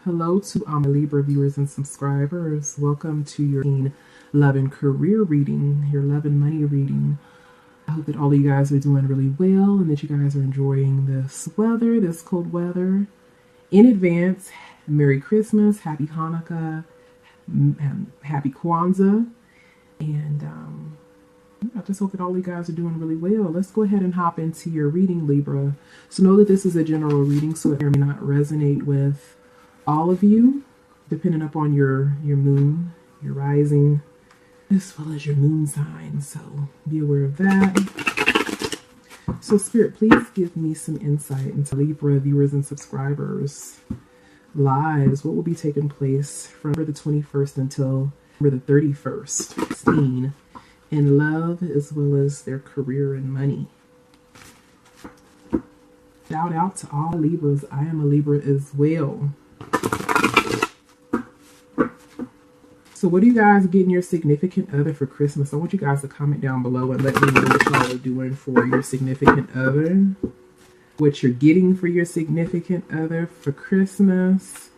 Hello to all my Libra viewers and subscribers. Welcome to your love and career reading, your love and money reading. I hope that all of you guys are doing really well and that you guys are enjoying this weather, this cold weather. In advance, Merry Christmas, Happy Hanukkah, Happy Kwanzaa, and I just hope that all you guys are doing really well. Let's go ahead and hop into your reading, Libra. So know that this is a general reading, so it may not resonate with all of you, depending upon your moon, your rising, as well as your moon sign. So be aware of that. So Spirit, please give me some insight into Libra viewers and subscribers' lives. What will be taking place from the 21st until the 31st in love, as well as their career and money. Shout out to all Libras. I am a Libra as well. So what are you guys getting your significant other for Christmas? I want you guys to comment down below and let me know what y'all are doing for your significant other. What you're getting for your significant other for Christmas.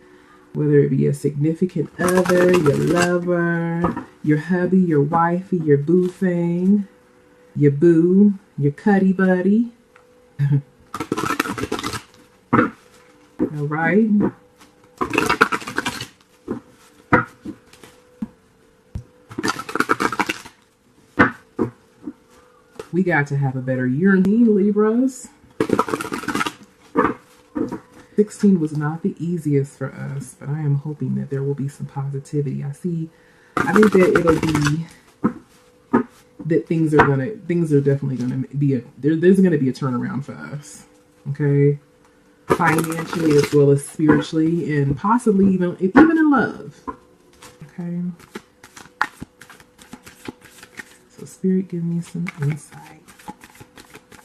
Whether it be a significant other, your lover, your hubby, your wifey, your boo thing, your boo, your cuddy buddy. All right. We got to have a better year, Libras. 16 was not the easiest for us, but I am hoping that there will be some positivity. I think that it'll be that things are definitely gonna be there's gonna be a turnaround for us. Okay, financially as well as spiritually, and possibly even in love. Okay. So Spirit, give me some insight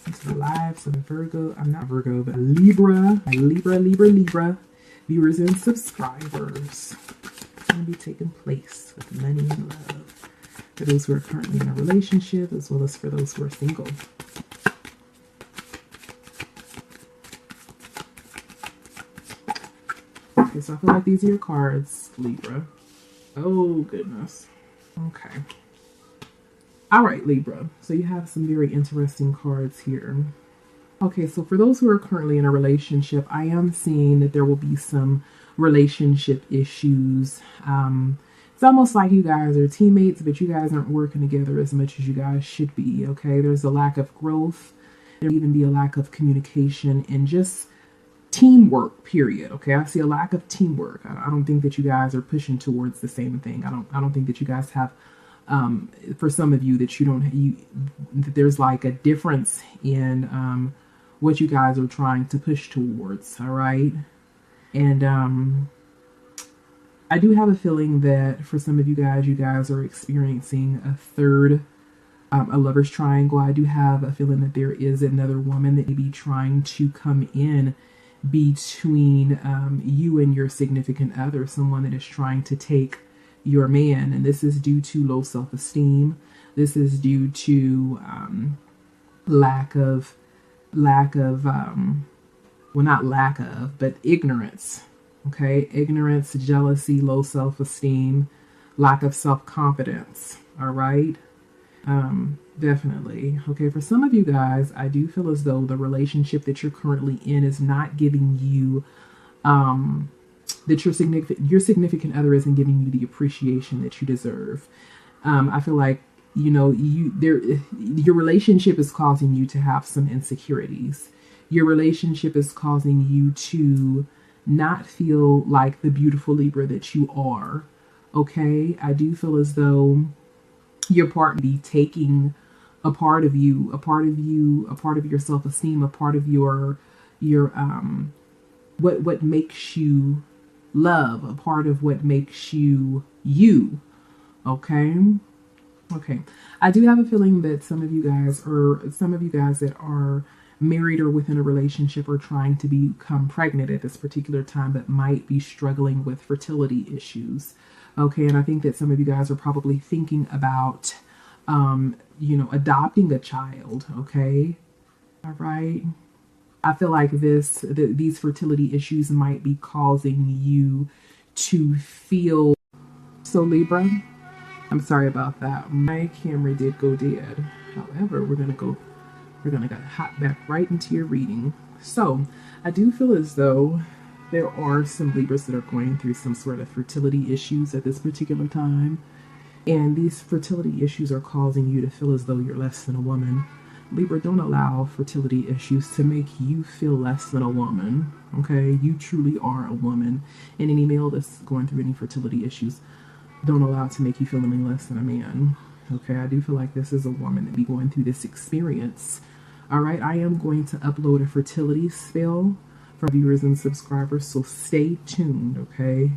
into the lives of Virgo. I'm not Virgo, but Libra. Libra viewers and subscribers. It's going to be taking place with money and love for those who are currently in a relationship, as well as for those who are single. Okay, so I feel like these are your cards, Libra. Oh, goodness. Okay. All right, Libra. So you have some very interesting cards here. Okay, so for those who are currently in a relationship, I am seeing that there will be some relationship issues. It's almost like you guys are teammates, but you guys aren't working together as much as you guys should be, okay? There's a lack of growth. There'll even be a lack of communication and just teamwork, period, okay? I see a lack of teamwork. I don't think that you guys are pushing towards the same thing. I don't think that you guys have for some of you that that there's like a difference in what you guys are trying to push towards. All right. And I do have a feeling that for some of you guys are experiencing a lover's triangle. I do have a feeling that there is another woman that may be trying to come in between you and your significant other, someone that is trying to take your man, and this is due to low self-esteem. This is due to lack of ignorance. Okay, ignorance, jealousy, low self-esteem, lack of self-confidence. All right, definitely. Okay, for some of you guys, I do feel as though the relationship that you're currently in is not giving you that your significant other isn't giving you the appreciation that you deserve. I feel like, your relationship is causing you to have some insecurities. Your relationship is causing you to not feel like the beautiful Libra that you are. Okay, I do feel as though your partner be taking a part of you, a part of your self-esteem, a part of your what makes you love, a part of what makes you. Okay. I do have a feeling that some of you guys that are married or within a relationship are trying to become pregnant at this particular time, but might be struggling with fertility issues. Okay. And I think that some of you guys are probably thinking about, adopting a child. Okay. All right. I feel like these fertility issues might be causing you to feel. So Libra, I'm sorry about that. My camera did go dead. However, we're gonna hop back right into your reading. So I do feel as though there are some Libras that are going through some sort of fertility issues at this particular time. And these fertility issues are causing you to feel as though you're less than a woman. Libra, don't allow fertility issues to make you feel less than a woman. Okay? You truly are a woman. And any male that's going through any fertility issues, don't allow it to make you feel any less than a man. Okay? I do feel like this is a woman that be going through this experience. All right? I am going to upload a fertility spell for viewers and subscribers, so stay tuned, okay?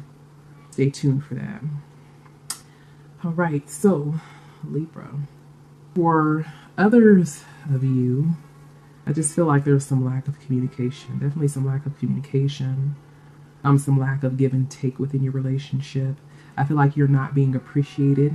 Stay tuned for that. All right, so Libra, for others of you, I just feel like there's some lack of communication. Definitely some lack of communication. Some lack of give and take within your relationship. I feel like you're not being appreciated.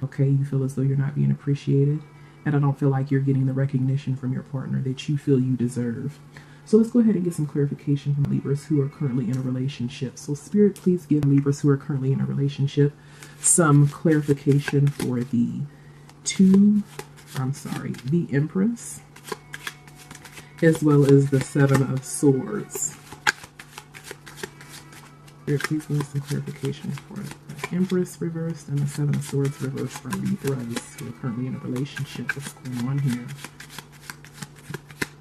Okay, you feel as though you're not being appreciated. And I don't feel like you're getting the recognition from your partner that you feel you deserve. So let's go ahead and get some clarification from Libras who are currently in a relationship. So Spirit, please give Libras who are currently in a relationship some clarification for the Empress, as well as the Seven of Swords. Spirit, please give us some clarification for the Empress reversed and the Seven of Swords reversed for Libras who are currently in a relationship. What's going on here?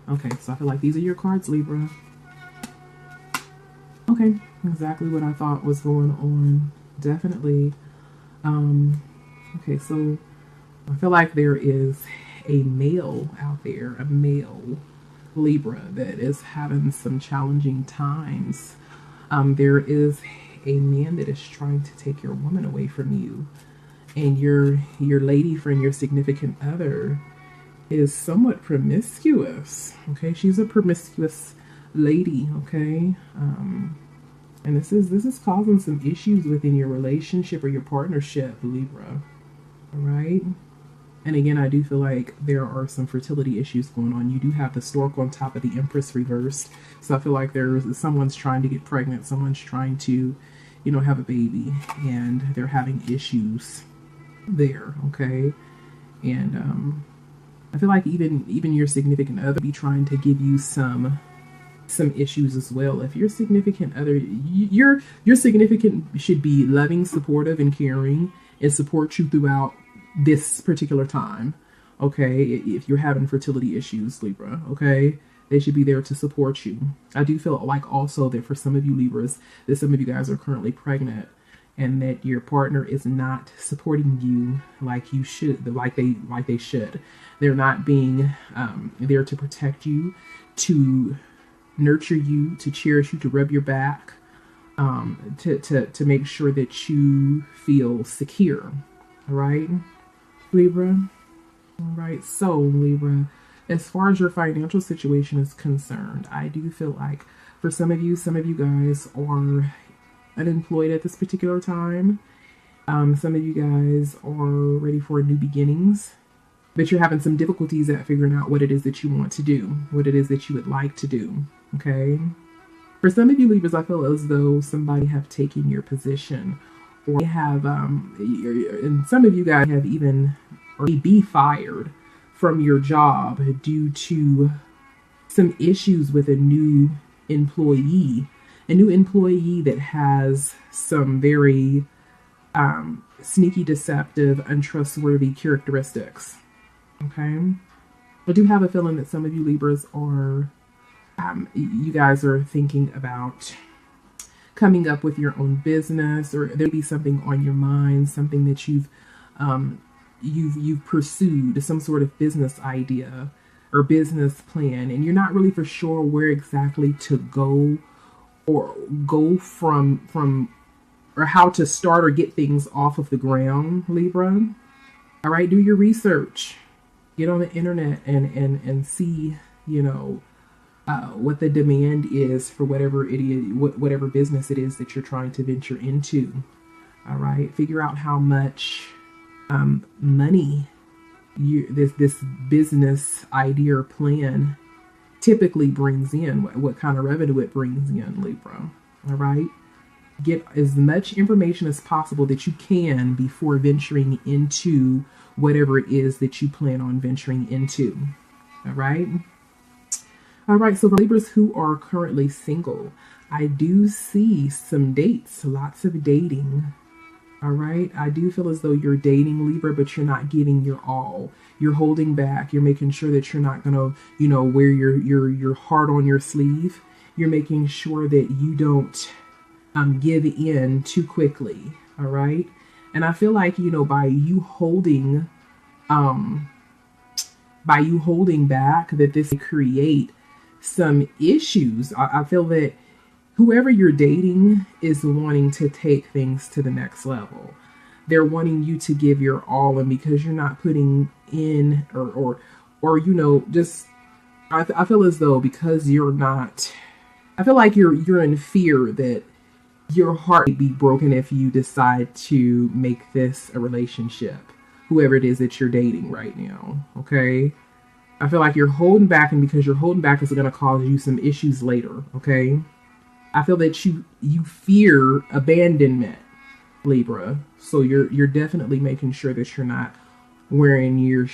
Okay, so I feel like these are your cards, Libra. Okay, exactly what I thought was going on. Definitely. Okay, so I feel like there is a male out there, a male Libra that is having some challenging times. There is a man that is trying to take your woman away from you, and your lady friend, your significant other, is somewhat promiscuous. Okay, she's a promiscuous lady. Okay, and this is causing some issues within your relationship or your partnership, Libra. All right. And again, I do feel like there are some fertility issues going on. You do have the stork on top of the Empress reversed. So I feel like someone's trying to get pregnant. Someone's trying to, have a baby, and they're having issues there. Okay. And I feel like even your significant other be trying to give you some issues as well. If your significant other, your significant should be loving, supportive, and caring, and support you throughout this particular time. Okay, if you're having fertility issues, Libra, okay, they should be there to support you. I do feel like also that for some of you Libras, that some of you guys are currently pregnant, and that your partner is not supporting you like you should, like they should. They're not being there to protect you, to nurture you, to cherish you, to rub your back, to make sure that you feel secure. All right, Libra. All right, so Libra, as far as your financial situation is concerned, I do feel like for some of you guys are unemployed at this particular time. Some of you guys are ready for new beginnings, but you're having some difficulties at figuring out what it is that you want to do, what it is that you would like to do. Okay. For some of you Libras, I feel as though somebody have taken your position, or have, and some of you guys have even or be fired from your job due to some issues with a new employee that has some very sneaky, deceptive, untrustworthy characteristics. Okay. I do have a feeling that some of you Libras are, you guys are thinking about coming up with your own business, or there'll be something on your mind, something that you've pursued, some sort of business idea or business plan, and you're not really for sure where exactly to go from or how to start or get things off of the ground, Libra. All right, do your research. Get on the internet and see, what the demand is for whatever it is, whatever business it is that you're trying to venture into. All right, figure out how much money this business idea or plan typically brings in, what kind of revenue it brings in, Libra. All right. Get as much information as possible that you can before venturing into whatever it is that you plan on venturing into. All right. All right. So for Libras who are currently single, I do see some dates, lots of dating. All right. I do feel as though you're dating, Libra, but you're not giving your all. You're holding back. You're making sure that you're not going to, wear your heart on your sleeve. You're making sure that you don't give in too quickly. All right. And I feel like, by you holding back, that this create some issues. I feel that whoever you're dating is wanting to take things to the next level. They're wanting you to give your all, and because you're not putting in or just I feel as though because you're not, I feel like you're in fear that your heart may be broken if you decide to make this a relationship, whoever it is that you're dating right now. Okay. I feel like you're holding back, and because you're holding back, it's going to cause you some issues later. Okay. I feel that you fear abandonment, Libra. So you're definitely making sure that you're not wearing your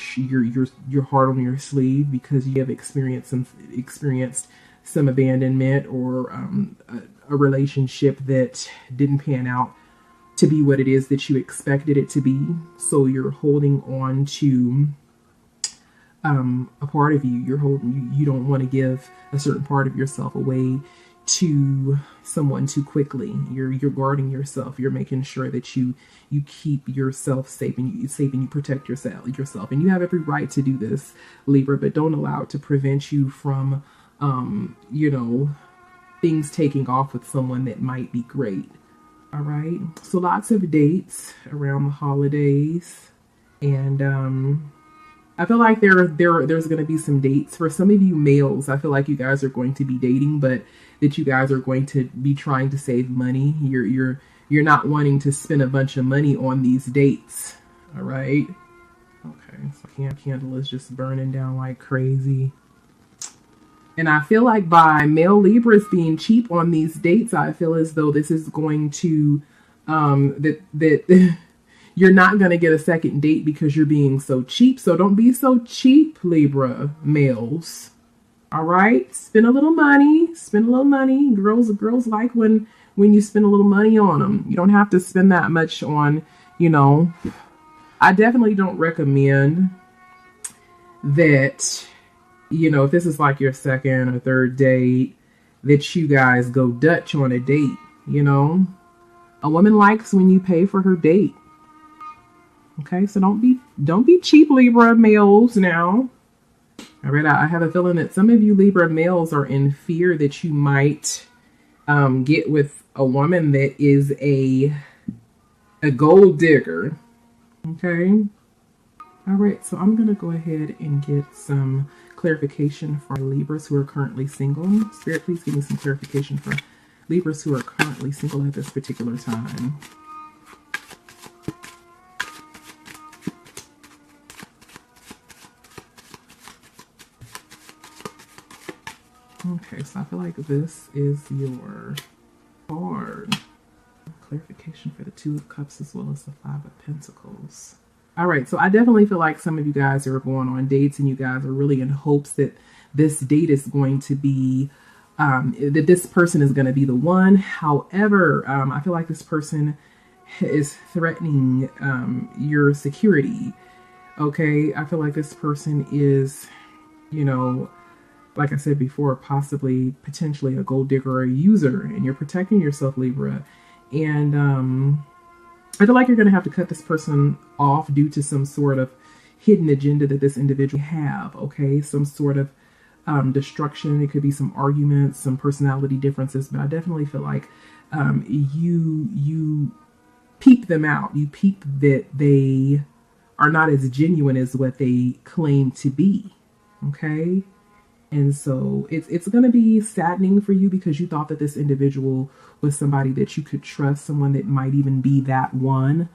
heart on your sleeve, because you have experienced some abandonment or a relationship that didn't pan out to be what it is that you expected it to be. So you're holding on to a part of you. You don't want to give a certain part of yourself away to someone too quickly. You're guarding yourself. You're making sure that you keep yourself safe, and you protect yourself, and you have every right to do this, Libra, but don't allow it to prevent you from things taking off with someone that might be great. All right. So lots of dates around the holidays, and I feel like there's going to be some dates for some of you males. I feel like you guys are going to be dating, but that you guys are going to be trying to save money. You're not wanting to spend a bunch of money on these dates. All right. Okay. So candle is just burning down like crazy. And I feel like by male Libras being cheap on these dates, I feel as though this is going to that you're not going to get a second date because you're being so cheap. So don't be so cheap, Libra males. All right. Spend a little money. Girls like when you spend a little money on them. You don't have to spend that much on, I definitely don't recommend that, if this is like your second or third date, that you guys go Dutch on a date. A woman likes when you pay for her date. Okay, so don't be cheap, Libra males now. All right, I have a feeling that some of you Libra males are in fear that you might get with a woman that is a gold digger. Okay. All right, so I'm going to go ahead and get some clarification for Libras who are currently single. Spirit, please give me some clarification for Libras who are currently single at this particular time. Okay, so I feel like this is your card. Clarification for the Two of Cups as well as the Five of Pentacles. All right, so I definitely feel like some of you guys are going on dates, and you guys are really in hopes that this date is going to be, that this person is going to be the one. However, I feel like this person is threatening your security. Okay, I feel like this person is, like I said before, possibly, potentially a gold digger or a user, and you're protecting yourself, Libra. And I feel like you're going to have to cut this person off due to some sort of hidden agenda that this individual have. Okay, some sort of destruction. It could be some arguments, some personality differences, but I definitely feel like you peep them out. You peep that they are not as genuine as what they claim to be. Okay. And so it's going to be saddening for you because you thought that this individual was somebody that you could trust, someone that might even be that one.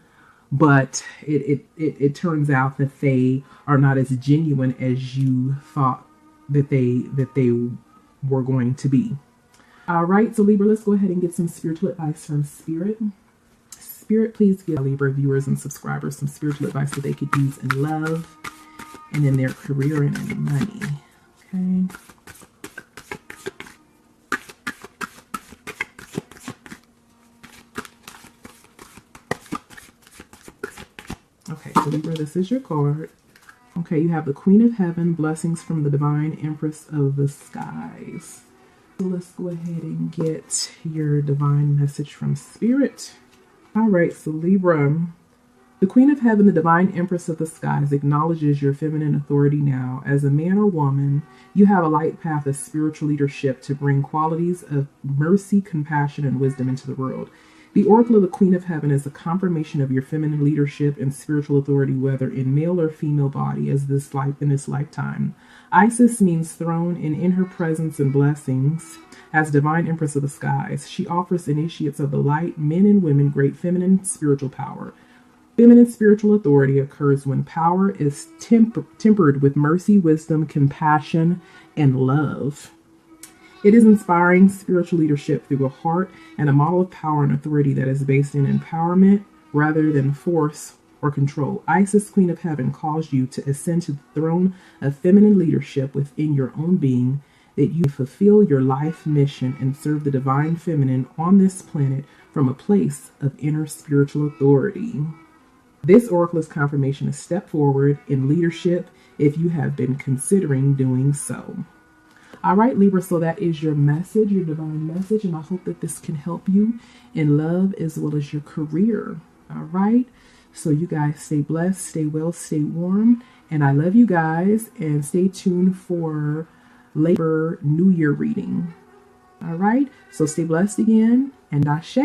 But it turns out that they are not as genuine as you thought that they were going to be. All right, so Libra, let's go ahead and get some spiritual advice from Spirit. Spirit, please give Libra viewers and subscribers some spiritual advice that they could use in love and in their career and in money. Okay. Okay, so Libra, this is your card. Okay, you have the Queen of Heaven, blessings from the Divine Empress of the Skies. So let's go ahead and get your divine message from Spirit. All right, so Libra, the Queen of Heaven, the Divine Empress of the Skies, acknowledges your feminine authority now. As a man or woman, you have a light path of spiritual leadership to bring qualities of mercy, compassion, and wisdom into the world. The Oracle of the Queen of Heaven is a confirmation of your feminine leadership and spiritual authority, whether in male or female body, in this lifetime. Isis means throne, and in her presence and blessings, as Divine Empress of the Skies, she offers initiates of the light, men and women, great feminine spiritual power. Feminine spiritual authority occurs when power is tempered with mercy, wisdom, compassion, and love. It is inspiring spiritual leadership through a heart and a model of power and authority that is based in empowerment rather than force or control. Isis, Queen of Heaven, calls you to ascend to the throne of feminine leadership within your own being, that you fulfill your life mission and serve the divine feminine on this planet from a place of inner spiritual authority. This oracle is confirmation a step forward in leadership if you have been considering doing so. All right, Libra, so that is your message, your divine message, and I hope that this can help you in love as well as your career. All right, so you guys stay blessed, stay well, stay warm, and I love you guys, and stay tuned for Libra New Year reading. All right, so stay blessed again, and Ashe.